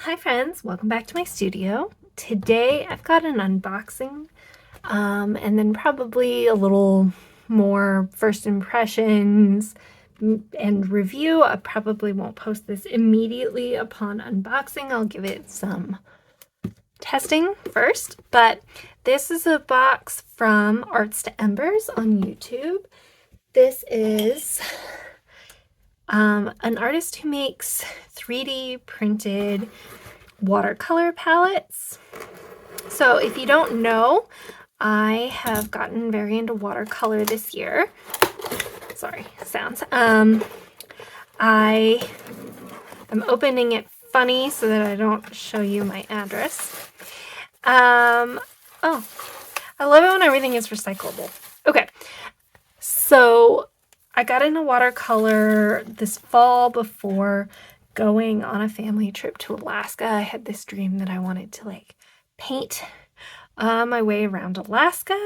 Hi friends, welcome back to my studio. Today I've got an unboxing and then probably a little more first impressions and review. I probably won't post this immediately upon unboxing. I'll give it some testing first, but this is a box from Arts to Embers on YouTube. This is an artist who makes 3D printed watercolor palettes. So if you don't know, I have gotten very into watercolor this year. Sorry, sounds. I am opening it funny so that I don't show you my address. Oh, I love it when everything is recyclable. Okay, so I got into watercolor this fall before going on a family trip to Alaska. I had this dream that I wanted to paint my way around Alaska,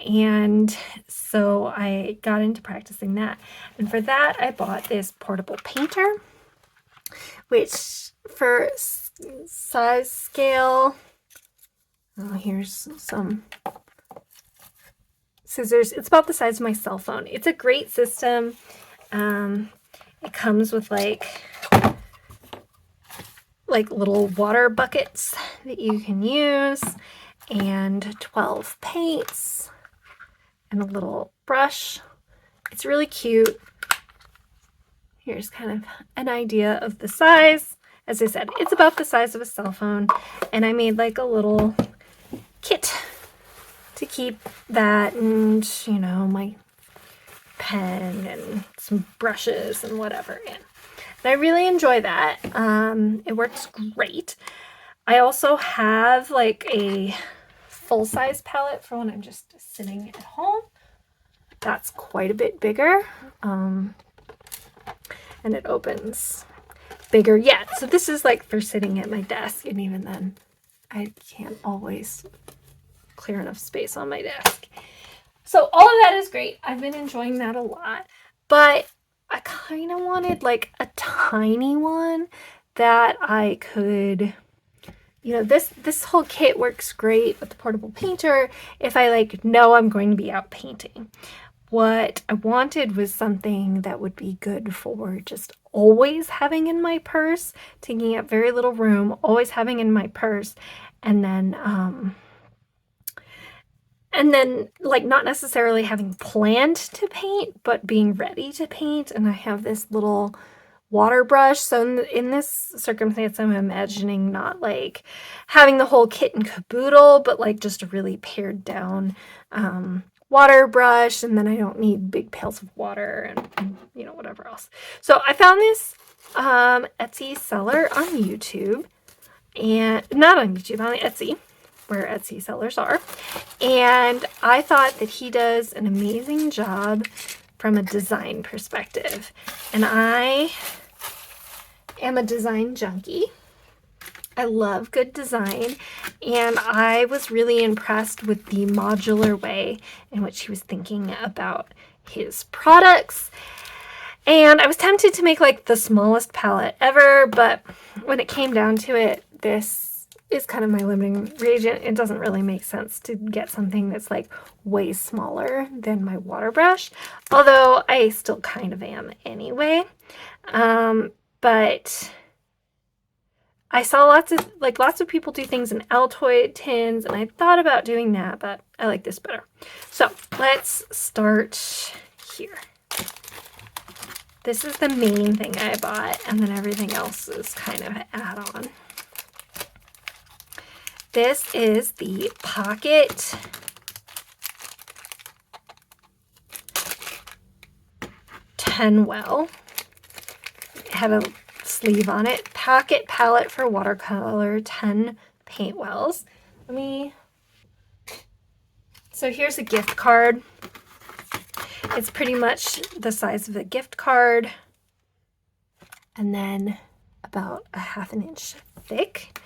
and so I got into practicing that. And for that, I bought this portable painter, which for size scale, here's some scissors. It's about the size of my cell phone. It's a great system. It comes with like little water buckets that you can use, and 12 paints and a little brush. It's really cute. Here's kind of an idea of the size. As I said, it's about the size of a cell phone, and I made like a little kit to keep that and, you know, my pen and some brushes and whatever in. And I really enjoy that. It works great. I also have like a full-size palette for when I'm just sitting at home. That's quite a bit bigger. And it opens bigger yet. So this is like for sitting at my desk, and even then I can't always clear enough space on my desk. So all of that is great. I've been enjoying that a lot, but I kind of wanted like a tiny one that I could, you know, this whole kit works great with the portable painter if I know I'm going to be out painting. What I wanted was something that would be good for just always having in my purse, taking up very little room, always having in my purse, and then like not necessarily having planned to paint, but being ready to paint. And I have this little water brush. So in this circumstance, I'm imagining not like having the whole kit and caboodle, but like just a really pared down water brush. And then I don't need big pails of water and you know, whatever else. So I found this Etsy seller on YouTube, and not on YouTube, on Etsy, where Etsy sellers are. And I thought that he does an amazing job from a design perspective. And I am a design junkie. I love good design, and I was really impressed with the modular way in which he was thinking about his products. And I was tempted to make like the smallest palette ever, but when it came down to it, this is kind of my limiting reagent. It doesn't really make sense to get something that's like way smaller than my water brush, although I still kind of am anyway. But I saw lots of people do things in Altoid tins, and I thought about doing that, but I like this better. So let's start here. This is the main thing I bought, and then everything else is kind of add-on. This is the Pocket Tenwell. It had a sleeve on it. Pocket palette for watercolor, 10 paint wells. So here's a gift card. It's pretty much the size of a gift card, and then about a half an inch thick.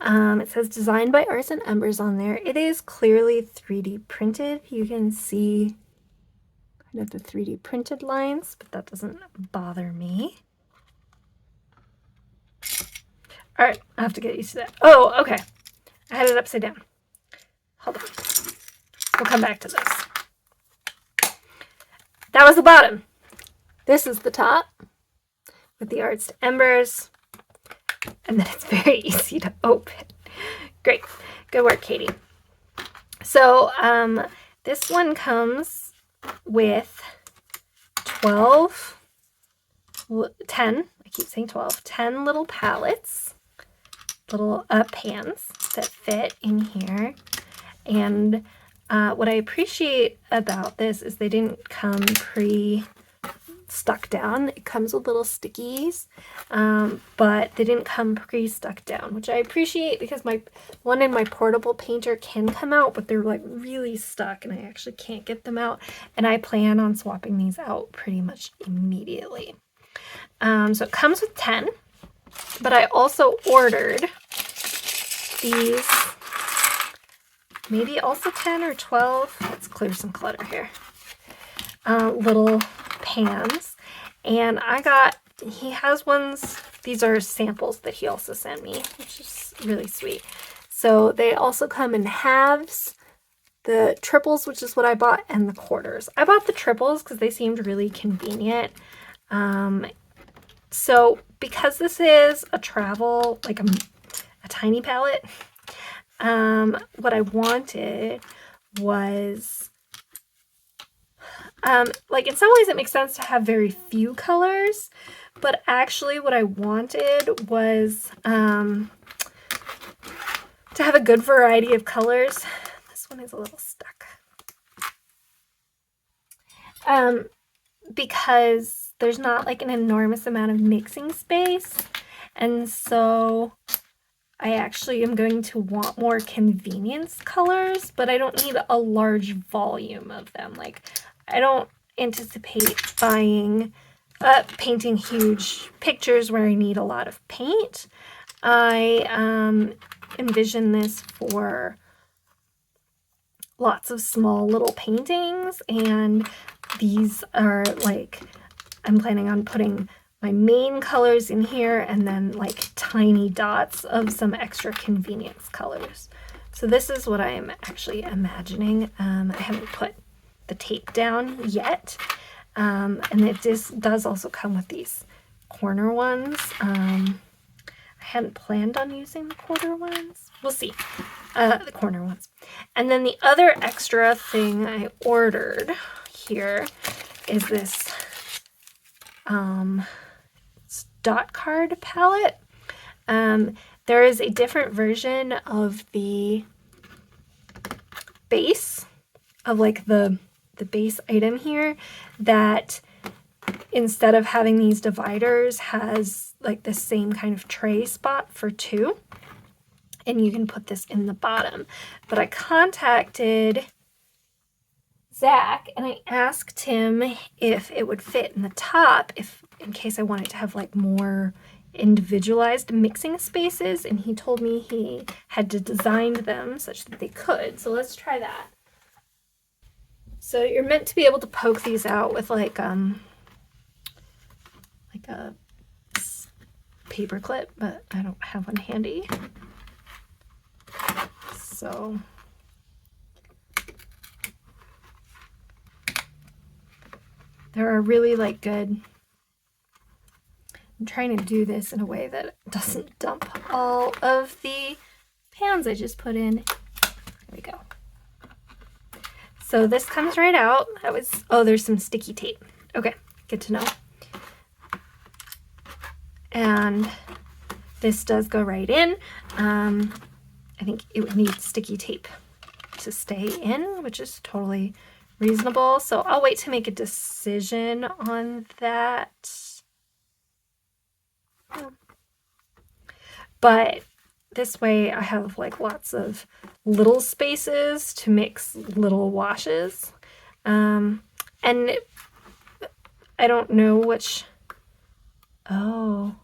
It says designed by Arts and Embers on there. It is clearly 3D printed. You can see kind of the 3D printed lines, but that doesn't bother me. All right, I have to get used to that. Oh, okay. I had it upside down. Hold on. We'll come back to this. That was the bottom. This is the top with the Arts to Embers. And then it's very easy to open. Great. Good work, Katie. So this one comes with 10, I keep saying 12, 10 little palettes, little pans that fit in here. And what I appreciate about this is they didn't come stuck down. It comes with little stickies, but they didn't come pre-stuck down, which I appreciate because my one in my portable painter can come out, but they're like really stuck and I actually can't get them out. And I plan on swapping these out pretty much immediately. So it comes with 10, but I also ordered these, maybe also 10 or 12. Let's clear some clutter here. Little pans, and he has ones, these are samples that he also sent me, which is really sweet. So they also come in halves, the triples, which is what I bought, and the quarters. I bought the triples because they seemed really convenient. So because this is a travel, like a tiny palette, what I wanted was like in some ways it makes sense to have very few colors, but actually what I wanted was to have a good variety of colors. This one is a little stuck. Because there's not like an enormous amount of mixing space, and so I actually am going to want more convenience colors, but I don't need a large volume of them. Like, I don't anticipate painting huge pictures where I need a lot of paint. I envision this for lots of small little paintings, and these are like, I'm planning on putting my main colors in here and then like tiny dots of some extra convenience colors. So this is what I am actually imagining. I haven't put the tape down yet, and it does also come with these corner ones. I hadn't planned on using the corner ones. We'll see. The corner ones. And then the other extra thing I ordered here is this dot card palette. There is a different version of the base, of like the base item here, that instead of having these dividers has like the same kind of tray spot for two, and you can put this in the bottom. But I contacted Zach and I asked him if it would fit in the top, in case I wanted to have like more individualized mixing spaces, and he told me he had designed them such that they could. So let's try that. So you're meant to be able to poke these out with like a paper clip, but I don't have one handy. So there are really like good, I'm trying to do this in a way that doesn't dump all of the pans I just put in. There we go. So this comes right out. Oh, there's some sticky tape. Okay, good to know. And this does go right in. I think it would need sticky tape to stay in, which is totally reasonable. So I'll wait to make a decision on that. But this way I have like lots of little spaces to mix little washes. And I don't know which, oh,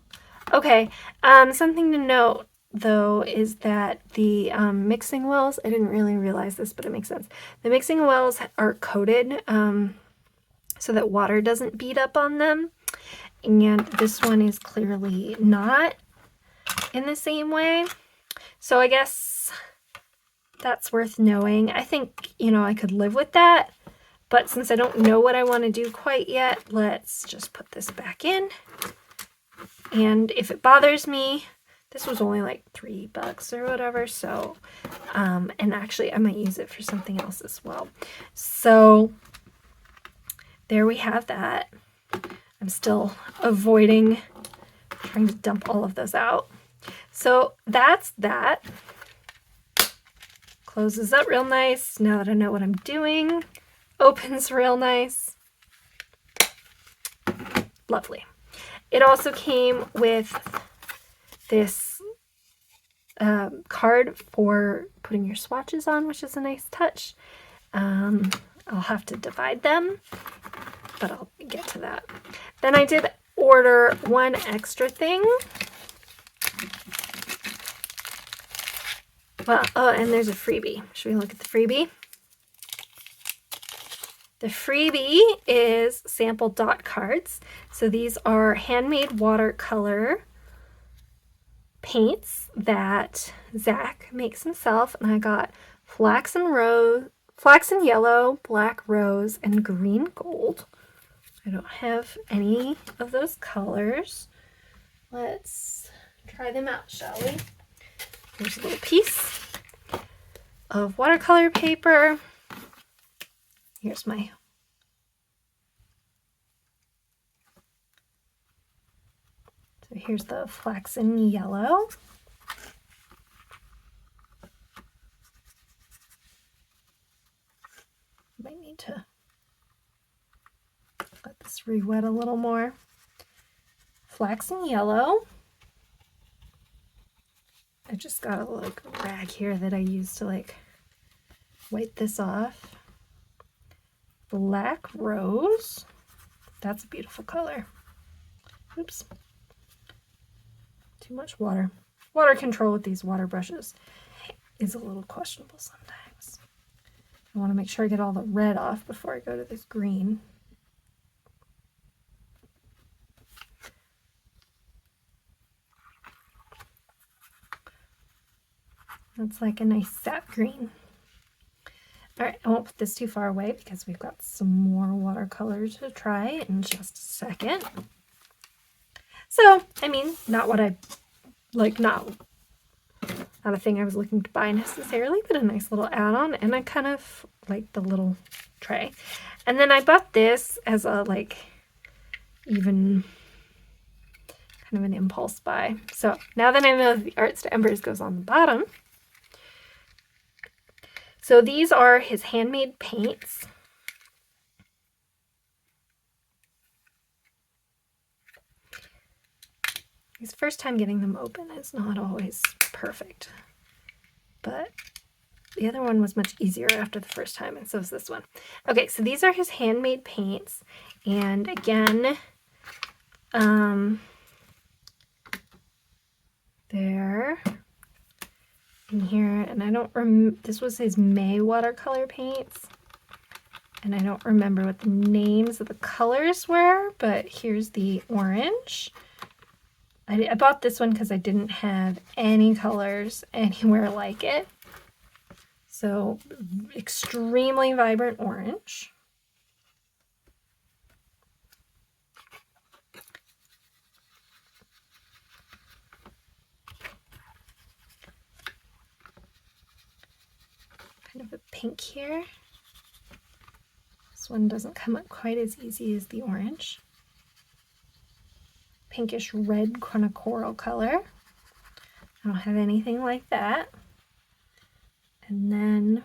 okay. Something to note though is that the mixing wells, I didn't really realize this, but it makes sense. The mixing wells are coated so that water doesn't beat up on them. And this one is clearly not. in the same way. So I guess that's worth knowing. I think, you know, I could live with that. But since I don't know what I want to do quite yet, let's just put this back in. And if it bothers me, this was only like $3 or whatever. So, and actually I might use it for something else as well. So there we have that. I'm still avoiding trying to dump all of those out. So that's that. Closes up real nice. Now that I know what I'm doing, opens real nice. Lovely. It also came with this card for putting your swatches on, which is a nice touch. I'll have to divide them, but I'll get to that. Then I did order one extra thing. Well, oh, and there's a freebie. Should we look at the freebie? The freebie is sample dot cards. So these are handmade watercolor paints that Zach makes himself, and I got flaxen yellow, black rose, and green gold. I don't have any of those colors. Let's try them out, shall we? Here's a little piece of watercolor paper. Here's my So here's the flaxen yellow. Might need to let this re-wet a little more. Flaxen yellow. I just got a like rag here that I use to like wipe this off. Black rose. That's a beautiful color. Oops. Too much water. Water control with these water brushes is a little questionable sometimes. I want to make sure I get all the red off before I go to this green. That's like a nice sap green. All right, I won't put this too far away because we've got some more watercolor to try in just a second. So, I mean, not what I, like, not a thing I was looking to buy necessarily, but a nice little add-on, and I kind of like the little tray. And then I bought this as a, like, even kind of an impulse buy. So now that I know the Arts to Embers goes on the bottom. So these are his handmade paints. His first time getting them open is not always perfect, but the other one was much easier after the first time, and so is this one. Okay, so these are his handmade paints, and again, they're in here, and I don't remember, this was his May watercolor paints, and I don't remember what the names of the colors were, but here's the orange. I bought this one because I didn't have any colors anywhere like it. So, extremely vibrant orange. Kind of a pink here. This one doesn't come up quite as easy as the orange. Pinkish red kind of coral color. I don't have anything like that. And then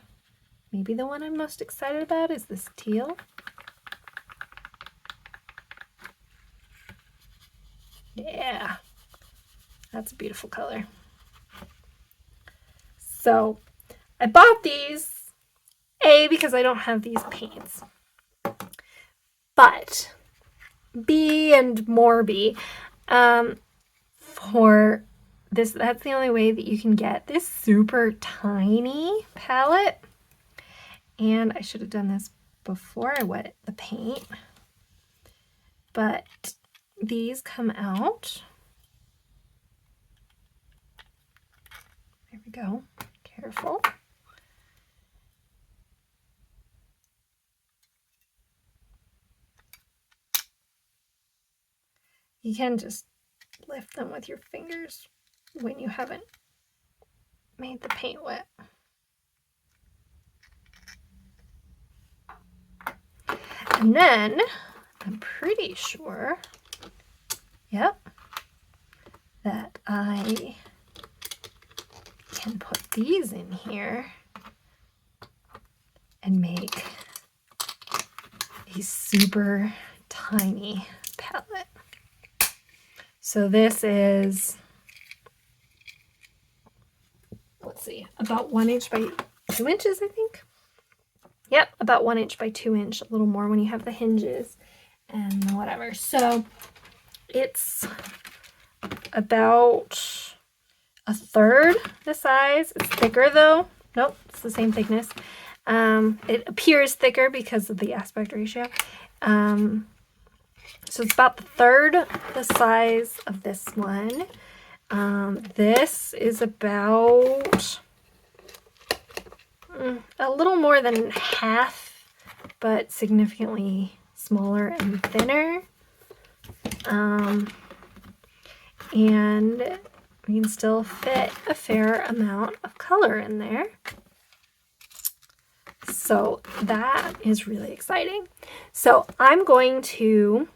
maybe the one I'm most excited about is this teal. Yeah, that's a beautiful color. So I bought these, A, because I don't have these paints, but B and more B, for this, that's the only way that you can get this super tiny palette. And I should have done this before I wet the paint, but these come out we go. Careful. You can just lift them with your fingers when you haven't made the paint wet. And then I'm pretty sure, yep, that I can put these in here and make a super tiny palette. So this is, let's see, about 1 inch by 2 inches, I think. Yep, about 1 inch by 2 inch, a little more when you have the hinges and whatever. So it's about a third the size. It's thicker though. Nope, it's the same thickness. It appears thicker because of the aspect ratio. So it's about the third the size of this one. This is about a little more than half, but significantly smaller and thinner. And we can still fit a fair amount of color in there. So that is really exciting. So I'm going to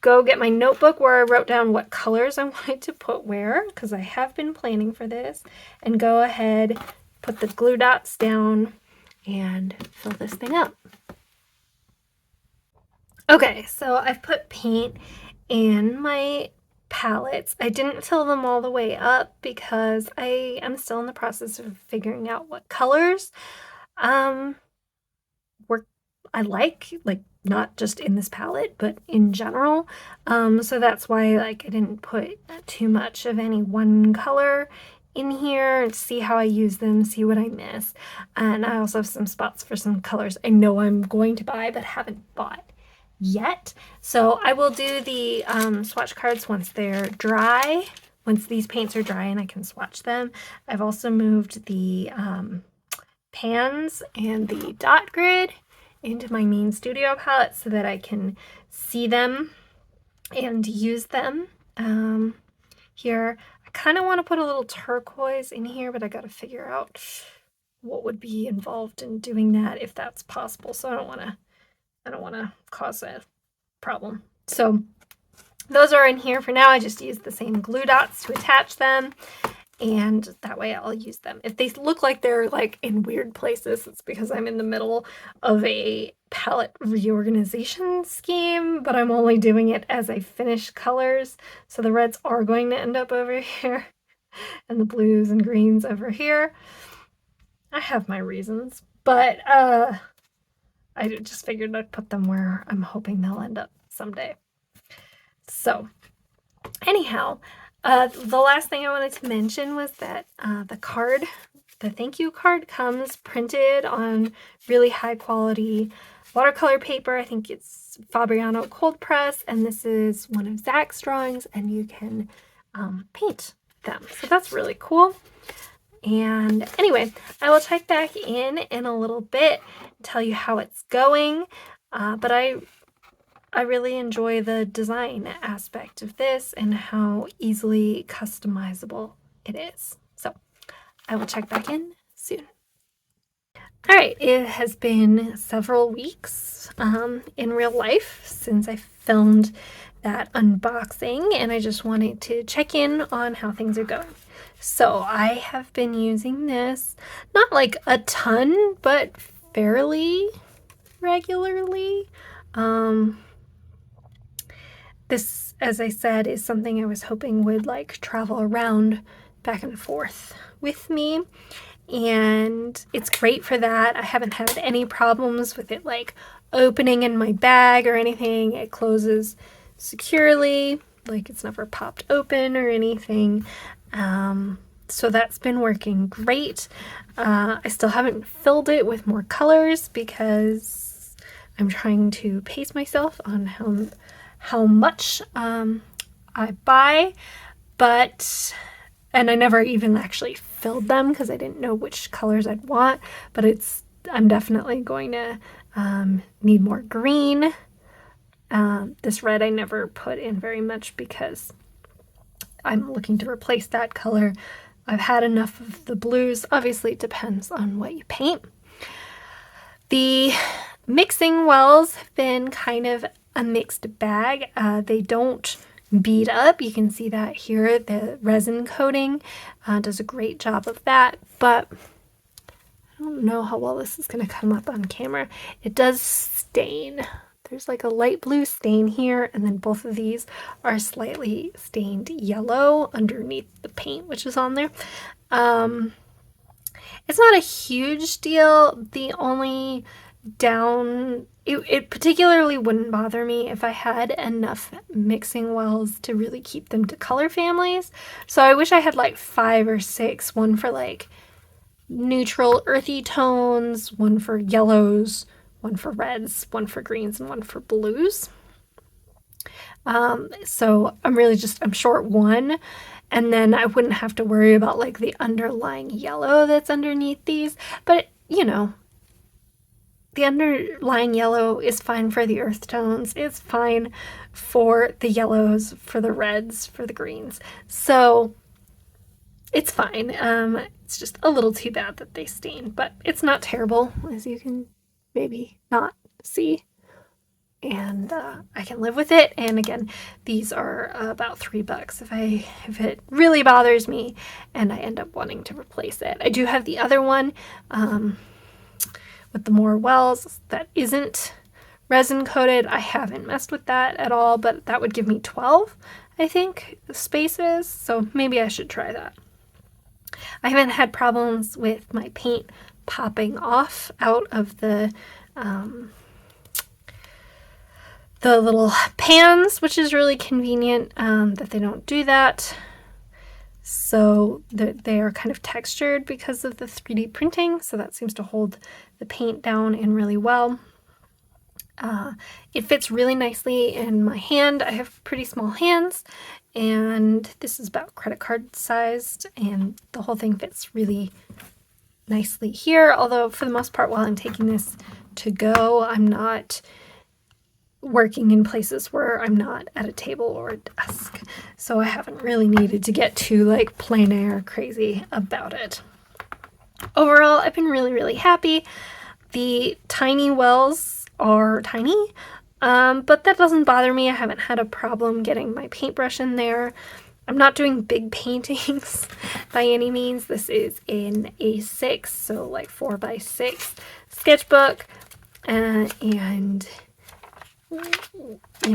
go get my notebook where I wrote down what colors I wanted to put where, because I have been planning for this, and go ahead, put the glue dots down and fill this thing up. Okay, so I've put paint in my palettes. I didn't fill them all the way up because I am still in the process of figuring out what colors I like not just in this palette, but in general. So that's why I didn't put too much of any one color in here. See how I use them, see what I miss. And I also have some spots for some colors I know I'm going to buy but haven't bought yet. So I will do the swatch cards once they're dry, once these paints are dry and I can swatch them. I've also moved the pans and the dot grid into my main studio palette so that I can see them and use them. Here, I kind of want to put a little turquoise in here, but I got to figure out what would be involved in doing that, if that's possible. So I don't want to cause a problem. So those are in here for now. I just use the same glue dots to attach them, and that way I'll use them. If they look like they're in weird places, it's because I'm in the middle of a palette reorganization scheme, but I'm only doing it as I finish colors. So the reds are going to end up over here and the blues and greens over here. I have my reasons, but I just figured I'd put them where I'm hoping they'll end up someday. So anyhow, the last thing I wanted to mention was that the thank you card comes printed on really high quality watercolor paper. I think it's Fabriano cold press, and this is one of Zach's drawings, and you can paint them. So that's really cool. And anyway, I will check back in a little bit and tell you how it's going. But I really enjoy the design aspect of this and how easily customizable it is. So I will check back in soon. All right, it has been several weeks in real life since I filmed that unboxing, and I just wanted to check in on how things are going. So I have been using this, not a ton, but fairly regularly. This, as I said, is something I was hoping would travel around back and forth with me, and it's great for that. I haven't had any problems with it opening in my bag or anything. It closes securely, it's never popped open or anything. So that's been working great. I still haven't filled it with more colors because I'm trying to pace myself on how much I buy, but and I never even actually filled them because I didn't know which colors I'd want, but I'm definitely going to need more green. This red I never put in very much because I'm looking to replace that color. I've had enough of the blues. Obviously, it depends on what you paint. The mixing wells have been kind of a mixed bag. They don't bead up. You can see that here. The resin coating does a great job of that, but I don't know how well this is going to come up on camera. It does stain. There's like a light blue stain here, and then both of these are slightly stained yellow underneath the paint, which is on there. It's not a huge deal. The only it particularly wouldn't bother me if I had enough mixing wells to really keep them to color families. So I wish I had like 5 or 6, one for like neutral earthy tones, one for yellows, one for reds, one for greens, and one for blues. So I'm short one, and then I wouldn't have to worry about like the underlying yellow that's underneath these. But you know, the underlying yellow is fine for the earth tones. It's fine for the yellows, for the reds, for the greens. So it's fine. It's just a little too bad that they stain, but it's not terrible, as you can maybe not see. And I can live with it. And again, these are about $3 if it really bothers me and I end up wanting to replace it. I do have the other one with the more wells that isn't resin coated. I haven't messed with that at all, but that would give me 12, I think, spaces. So maybe I should try that. I haven't had problems with my paint popping off out of the little pans, which is really convenient that they don't do that. So they are kind of textured because of the 3D printing, so that seems to hold the paint down in really well. It fits really nicely in my hand. I have pretty small hands, and this is about credit card sized, and the whole thing fits really nicely here, although for the most part while I'm taking this to go, I'm not working in places where I'm not at a table or a desk, so I haven't really needed to get too like plein air crazy about it. Overall, I've been really happy. The tiny wells are tiny, but that doesn't bother me. I haven't had a problem getting my paintbrush in there. I'm not doing big paintings by any means. This is in A6, so like 4x6 sketchbook, and you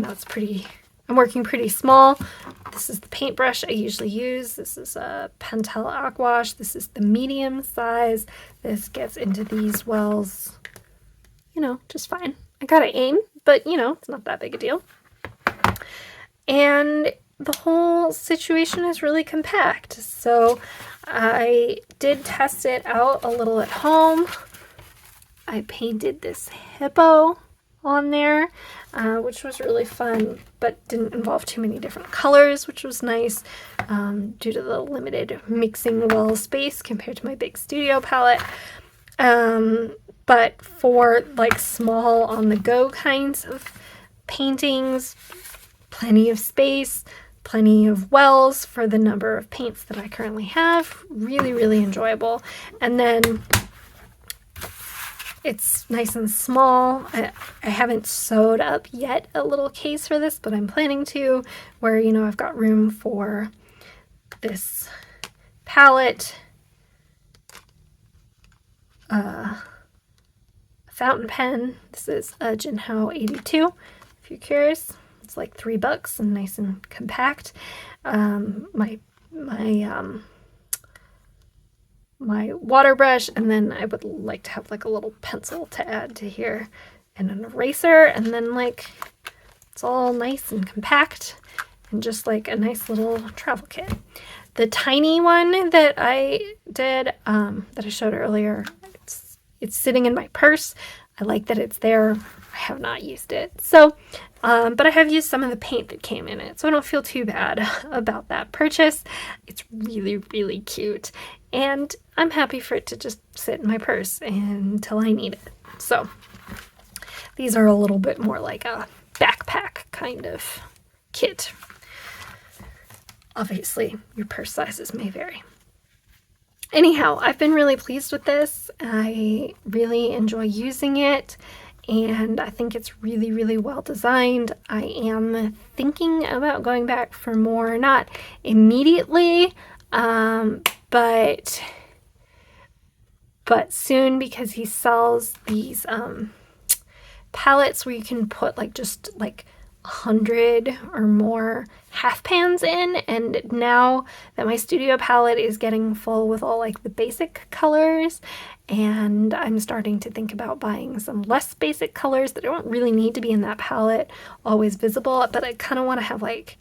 know, I'm working pretty small. This is the paintbrush I usually use. This is a Pentel Aquash. This is the medium size. This gets into these wells, you know, just fine. I gotta aim, but you know, it's not that big a deal. And the whole situation is really compact. So I did test it out a little at home. I painted this hippo on there, which was really fun, but didn't involve too many different colors, which was nice due to the limited mixing well space compared to my big studio palette. But for like small on the go kinds of paintings, plenty of space, plenty of wells for the number of paints that I currently have. Really enjoyable. And then it's nice and small. I haven't sewed up yet a little case for this, but I'm planning to, where, you know, I've got room for this palette, fountain pen. This is a Jinhao 82, if you're curious. It's like $3 and nice and compact. My water brush, and then I would like to have like a little pencil to add to here, and an eraser, and then like it's all nice and compact and just like a nice little travel kit. The tiny one that I did, that I showed earlier, it's sitting in my purse. I like that it's there. I have not used it. So But I have used some of the paint that came in it, so I don't feel too bad about that purchase. It's really, really cute, and I'm happy for it to just sit in my purse until I need it. So these are a little bit more like a backpack kind of kit. Obviously, your purse sizes may vary. Anyhow, I've been really pleased with this. I really enjoy using it, and I think it's really, really well designed. I am thinking about going back for more, not immediately, but soon, because he sells these palettes where you can put like just like 100 or more half pans in, and now that my studio palette is getting full with all like the basic colors, and I'm starting to think about buying some less basic colors that don't really need to be in that palette always visible, but I kind of want to have like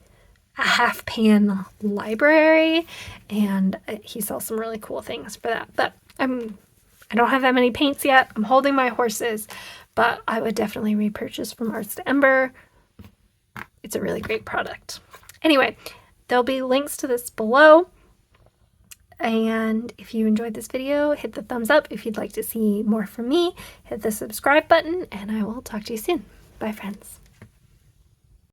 a half pan library, and he sells some really cool things for that. But I don't have that many paints yet. I'm holding my horses, but I would definitely repurchase from Arts to Ember. It's a really great product. Anyway, there'll be links to this below. And if you enjoyed this video, hit the thumbs up. If you'd like to see more from me, hit the subscribe button, and I will talk to you soon. Bye, friends.